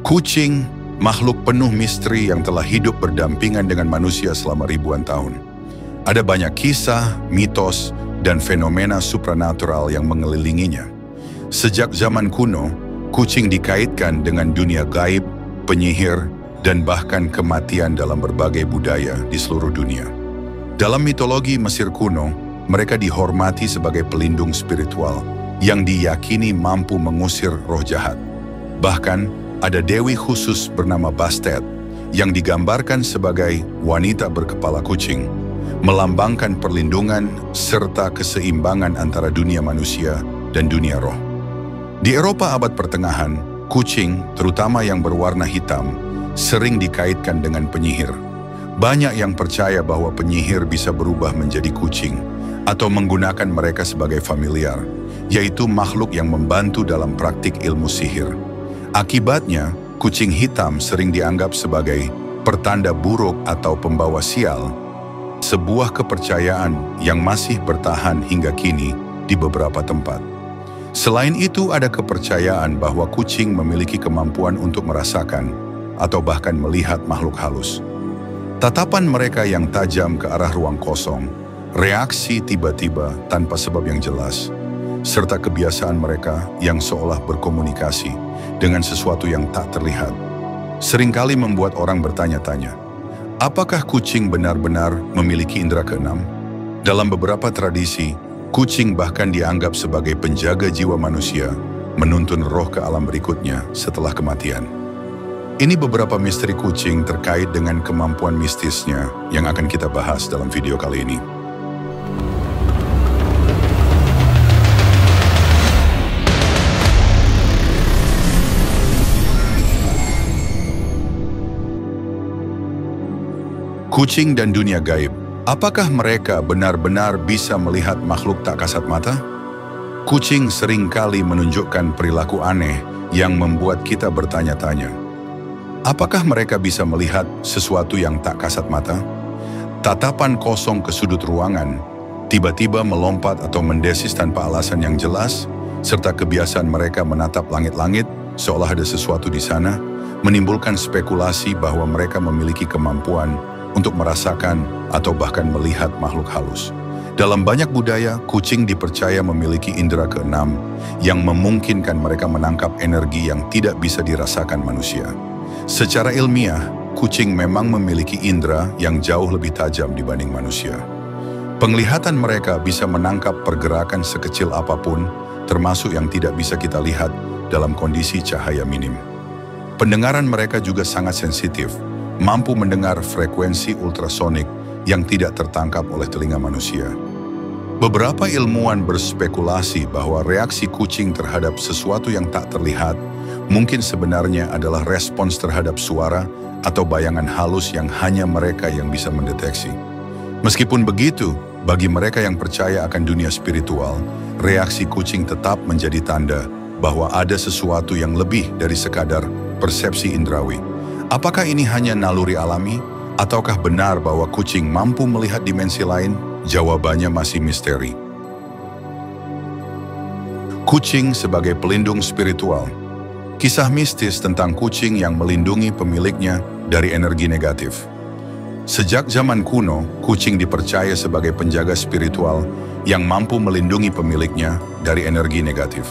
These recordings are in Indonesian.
Kucing, makhluk penuh misteri yang telah hidup berdampingan dengan manusia selama ribuan tahun. Ada banyak kisah, mitos, dan fenomena supranatural yang mengelilinginya. Sejak zaman kuno, kucing dikaitkan dengan dunia gaib, penyihir, dan bahkan kematian dalam berbagai budaya di seluruh dunia. Dalam mitologi Mesir kuno, mereka dihormati sebagai pelindung spiritual yang diyakini mampu mengusir roh jahat. Bahkan, ada dewi khusus bernama Bastet yang digambarkan sebagai wanita berkepala kucing, melambangkan perlindungan serta keseimbangan antara dunia manusia dan dunia roh. Di Eropa abad pertengahan, kucing, terutama yang berwarna hitam, sering dikaitkan dengan penyihir. Banyak yang percaya bahwa penyihir bisa berubah menjadi kucing atau menggunakan mereka sebagai familiar, yaitu makhluk yang membantu dalam praktik ilmu sihir. Akibatnya, kucing hitam sering dianggap sebagai pertanda buruk atau pembawa sial, sebuah kepercayaan yang masih bertahan hingga kini di beberapa tempat. Selain itu, ada kepercayaan bahwa kucing memiliki kemampuan untuk merasakan atau bahkan melihat makhluk halus. Tatapan mereka yang tajam ke arah ruang kosong, reaksi tiba-tiba tanpa sebab yang jelas, serta kebiasaan mereka yang seolah berkomunikasi dengan sesuatu yang tak terlihat, seringkali membuat orang bertanya-tanya, apakah kucing benar-benar memiliki indera keenam? Dalam beberapa tradisi, kucing bahkan dianggap sebagai penjaga jiwa manusia, menuntun roh ke alam berikutnya setelah kematian. Ini beberapa misteri kucing terkait dengan kemampuan mistisnya yang akan kita bahas dalam video kali ini. Kucing dan dunia gaib. Apakah mereka benar-benar bisa melihat makhluk tak kasat mata? Kucing seringkali menunjukkan perilaku aneh yang membuat kita bertanya-tanya. Apakah mereka bisa melihat sesuatu yang tak kasat mata? Tatapan kosong ke sudut ruangan, tiba-tiba melompat atau mendesis tanpa alasan yang jelas, serta kebiasaan mereka menatap langit-langit seolah ada sesuatu di sana, menimbulkan spekulasi bahwa mereka memiliki kemampuan untuk merasakan atau bahkan melihat makhluk halus. Dalam banyak budaya, kucing dipercaya memiliki indera keenam yang memungkinkan mereka menangkap energi yang tidak bisa dirasakan manusia. Secara ilmiah, kucing memang memiliki indera yang jauh lebih tajam dibanding manusia. Penglihatan mereka bisa menangkap pergerakan sekecil apapun, termasuk yang tidak bisa kita lihat dalam kondisi cahaya minim. Pendengaran mereka juga sangat sensitif, mampu mendengar frekuensi ultrasonik yang tidak tertangkap oleh telinga manusia. Beberapa ilmuwan berspekulasi bahwa reaksi kucing terhadap sesuatu yang tak terlihat mungkin sebenarnya adalah respons terhadap suara atau bayangan halus yang hanya mereka yang bisa mendeteksi. Meskipun begitu, bagi mereka yang percaya akan dunia spiritual, reaksi kucing tetap menjadi tanda bahwa ada sesuatu yang lebih dari sekadar persepsi indrawi. Apakah ini hanya naluri alami, ataukah benar bahwa kucing mampu melihat dimensi lain? Jawabannya masih misteri. Kucing sebagai pelindung spiritual. Kisah mistis tentang kucing yang melindungi pemiliknya dari energi negatif. Sejak zaman kuno, kucing dipercaya sebagai penjaga spiritual yang mampu melindungi pemiliknya dari energi negatif.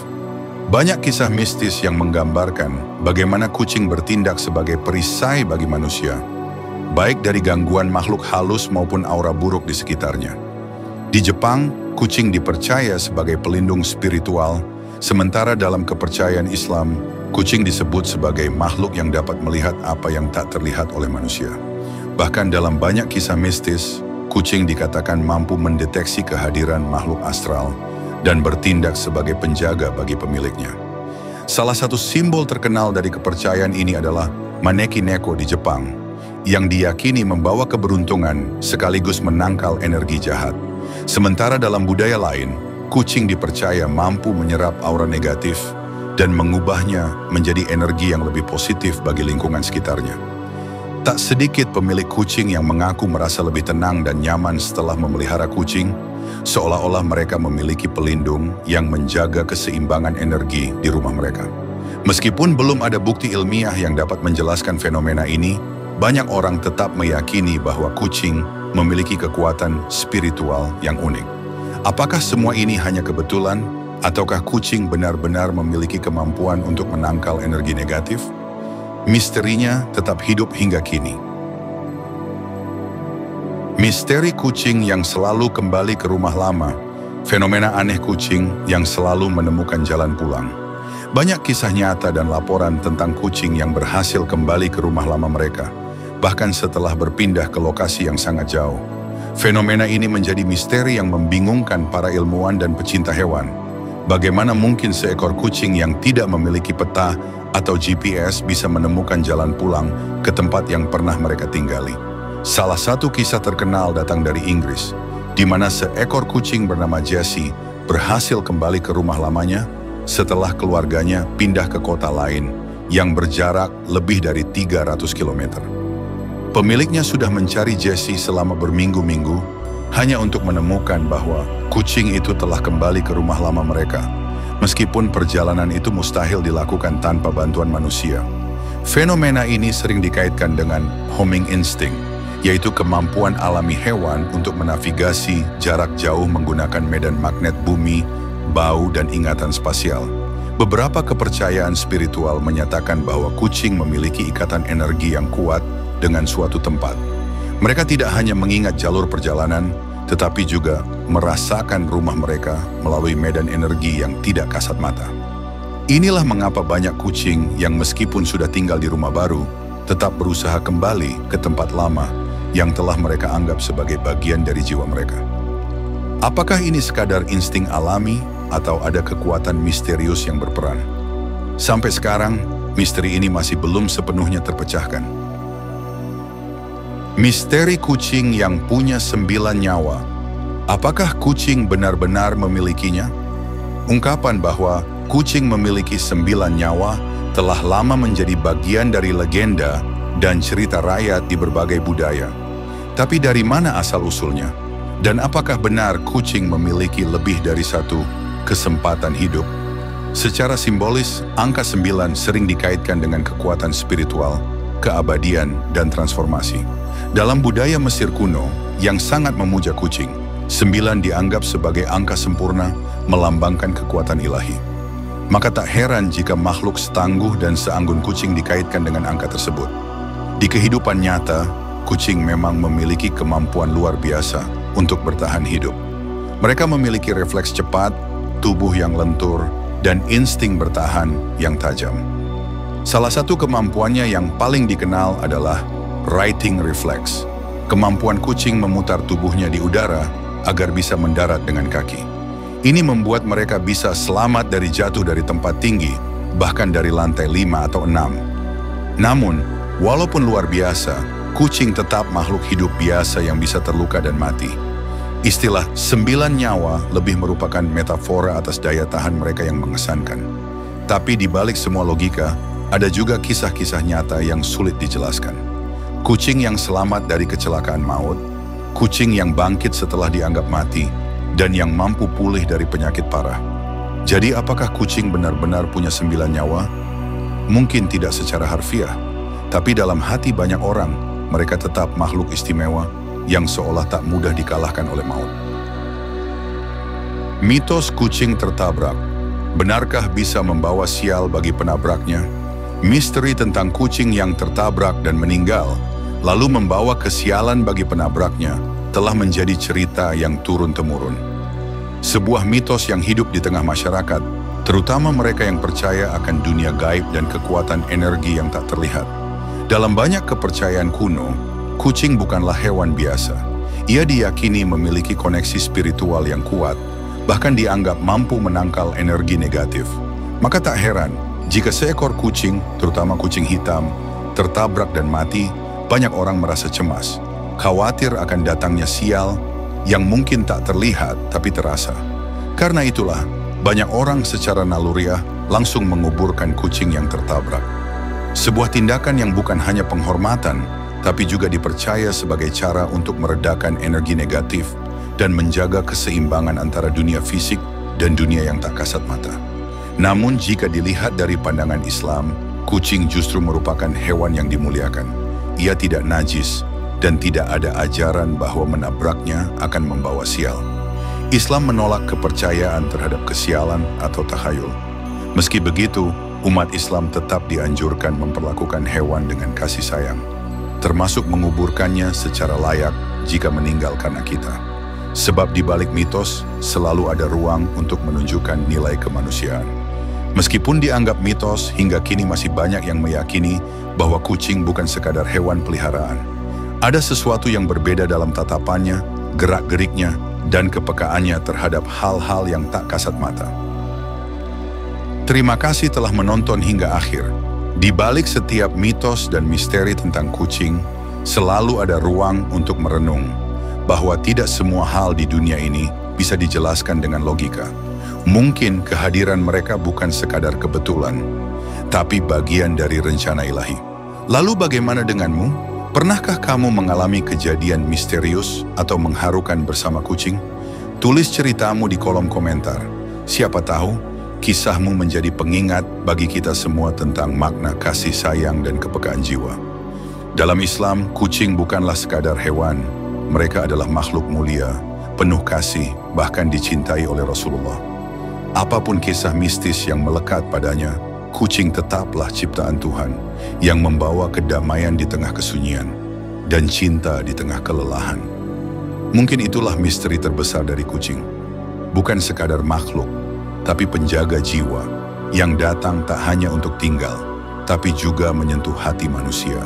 Banyak kisah mistis yang menggambarkan bagaimana kucing bertindak sebagai perisai bagi manusia, baik dari gangguan makhluk halus maupun aura buruk di sekitarnya. Di Jepang, kucing dipercaya sebagai pelindung spiritual, sementara dalam kepercayaan Islam, kucing disebut sebagai makhluk yang dapat melihat apa yang tak terlihat oleh manusia. Bahkan dalam banyak kisah mistis, kucing dikatakan mampu mendeteksi kehadiran makhluk astral dan bertindak sebagai penjaga bagi pemiliknya. Salah satu simbol terkenal dari kepercayaan ini adalah Maneki Neko di Jepang, yang diyakini membawa keberuntungan sekaligus menangkal energi jahat. Sementara dalam budaya lain, kucing dipercaya mampu menyerap aura negatif dan mengubahnya menjadi energi yang lebih positif bagi lingkungan sekitarnya. Tak sedikit pemilik kucing yang mengaku merasa lebih tenang dan nyaman setelah memelihara kucing, seolah-olah mereka memiliki pelindung yang menjaga keseimbangan energi di rumah mereka. Meskipun belum ada bukti ilmiah yang dapat menjelaskan fenomena ini, banyak orang tetap meyakini bahwa kucing memiliki kekuatan spiritual yang unik. Apakah semua ini hanya kebetulan, ataukah kucing benar-benar memiliki kemampuan untuk menangkal energi negatif? Misterinya tetap hidup hingga kini. Misteri kucing yang selalu kembali ke rumah lama, fenomena aneh kucing yang selalu menemukan jalan pulang. Banyak kisah nyata dan laporan tentang kucing yang berhasil kembali ke rumah lama mereka, bahkan setelah berpindah ke lokasi yang sangat jauh. Fenomena ini menjadi misteri yang membingungkan para ilmuwan dan pecinta hewan. Bagaimana mungkin seekor kucing yang tidak memiliki peta atau GPS bisa menemukan jalan pulang ke tempat yang pernah mereka tinggali? Salah satu kisah terkenal datang dari Inggris, di mana seekor kucing bernama Jessie berhasil kembali ke rumah lamanya setelah keluarganya pindah ke kota lain yang berjarak lebih dari 300 km. Pemiliknya sudah mencari Jessie selama berminggu-minggu hanya untuk menemukan bahwa kucing itu telah kembali ke rumah lama mereka, meskipun perjalanan itu mustahil dilakukan tanpa bantuan manusia. Fenomena ini sering dikaitkan dengan homing instinct, yaitu kemampuan alami hewan untuk menavigasi jarak jauh menggunakan medan magnet bumi, bau, dan ingatan spasial. Beberapa kepercayaan spiritual menyatakan bahwa kucing memiliki ikatan energi yang kuat dengan suatu tempat. Mereka tidak hanya mengingat jalur perjalanan, tetapi juga merasakan rumah mereka melalui medan energi yang tidak kasat mata. Inilah mengapa banyak kucing yang meskipun sudah tinggal di rumah baru, tetap berusaha kembali ke tempat lama yang telah mereka anggap sebagai bagian dari jiwa mereka. Apakah ini sekadar insting alami atau ada kekuatan misterius yang berperan? Sampai sekarang, misteri ini masih belum sepenuhnya terpecahkan. Misteri kucing yang punya 9 nyawa. Apakah kucing benar-benar memilikinya? Ungkapan bahwa kucing memiliki 9 nyawa telah lama menjadi bagian dari legenda dan cerita rakyat di berbagai budaya. Tapi dari mana asal-usulnya? Dan apakah benar kucing memiliki lebih dari satu kesempatan hidup? Secara simbolis, angka 9 sering dikaitkan dengan kekuatan spiritual, keabadian, dan transformasi. Dalam budaya Mesir kuno yang sangat memuja kucing, 9 dianggap sebagai angka sempurna melambangkan kekuatan ilahi. Maka tak heran jika makhluk setangguh dan seanggun kucing dikaitkan dengan angka tersebut. Di kehidupan nyata, kucing memang memiliki kemampuan luar biasa untuk bertahan hidup. Mereka memiliki refleks cepat, tubuh yang lentur, dan insting bertahan yang tajam. Salah satu kemampuannya yang paling dikenal adalah righting reflex. Kemampuan kucing memutar tubuhnya di udara agar bisa mendarat dengan kaki. Ini membuat mereka bisa selamat dari jatuh dari tempat tinggi, bahkan dari lantai 5 atau 6. Namun, walaupun luar biasa, kucing tetap makhluk hidup biasa yang bisa terluka dan mati. Istilah 9 nyawa lebih merupakan metafora atas daya tahan mereka yang mengesankan. Tapi di balik semua logika, ada juga kisah-kisah nyata yang sulit dijelaskan. Kucing yang selamat dari kecelakaan maut, kucing yang bangkit setelah dianggap mati, dan yang mampu pulih dari penyakit parah. Jadi apakah kucing benar-benar punya 9 nyawa? Mungkin tidak secara harfiah, tapi dalam hati banyak orang, mereka tetap makhluk istimewa yang seolah tak mudah dikalahkan oleh maut. Mitos kucing tertabrak. Benarkah bisa membawa sial bagi penabraknya? Misteri tentang kucing yang tertabrak dan meninggal, lalu membawa kesialan bagi penabraknya, telah menjadi cerita yang turun-temurun. Sebuah mitos yang hidup di tengah masyarakat, terutama mereka yang percaya akan dunia gaib dan kekuatan energi yang tak terlihat. Dalam banyak kepercayaan kuno, kucing bukanlah hewan biasa. Ia diyakini memiliki koneksi spiritual yang kuat, bahkan dianggap mampu menangkal energi negatif. Maka tak heran jika seekor kucing, terutama kucing hitam, tertabrak dan mati, banyak orang merasa cemas, khawatir akan datangnya sial yang mungkin tak terlihat tapi terasa. Karena itulah, banyak orang secara naluriah langsung menguburkan kucing yang tertabrak. Sebuah tindakan yang bukan hanya penghormatan, tapi juga dipercaya sebagai cara untuk meredakan energi negatif dan menjaga keseimbangan antara dunia fisik dan dunia yang tak kasat mata. Namun jika dilihat dari pandangan Islam, kucing justru merupakan hewan yang dimuliakan. Ia tidak najis dan tidak ada ajaran bahwa menabraknya akan membawa sial. Islam menolak kepercayaan terhadap kesialan atau takhayul. Meski begitu, umat Islam tetap dianjurkan memperlakukan hewan dengan kasih sayang, termasuk menguburkannya secara layak jika meninggal karena kita. Sebab di balik mitos selalu ada ruang untuk menunjukkan nilai kemanusiaan. Meskipun dianggap mitos, hingga kini masih banyak yang meyakini bahwa kucing bukan sekadar hewan peliharaan. Ada sesuatu yang berbeda dalam tatapannya, gerak-geriknya, dan kepekaannya terhadap hal-hal yang tak kasat mata. Terima kasih telah menonton hingga akhir. Di balik setiap mitos dan misteri tentang kucing, selalu ada ruang untuk merenung bahwa tidak semua hal di dunia ini bisa dijelaskan dengan logika. Mungkin kehadiran mereka bukan sekadar kebetulan, tapi bagian dari rencana ilahi. Lalu bagaimana denganmu? Pernahkah kamu mengalami kejadian misterius atau mengharukan bersama kucing? Tulis ceritamu di kolom komentar. Siapa tahu, kisahmu menjadi pengingat bagi kita semua tentang makna kasih sayang dan kepekaan jiwa. Dalam Islam, kucing bukanlah sekadar hewan. Mereka adalah makhluk mulia, penuh kasih, bahkan dicintai oleh Rasulullah. Apapun kisah mistis yang melekat padanya, kucing tetaplah ciptaan Tuhan yang membawa kedamaian di tengah kesunyian dan cinta di tengah kelelahan. Mungkin itulah misteri terbesar dari kucing. Bukan sekadar makhluk, tapi penjaga jiwa yang datang tak hanya untuk tinggal, tapi juga menyentuh hati manusia.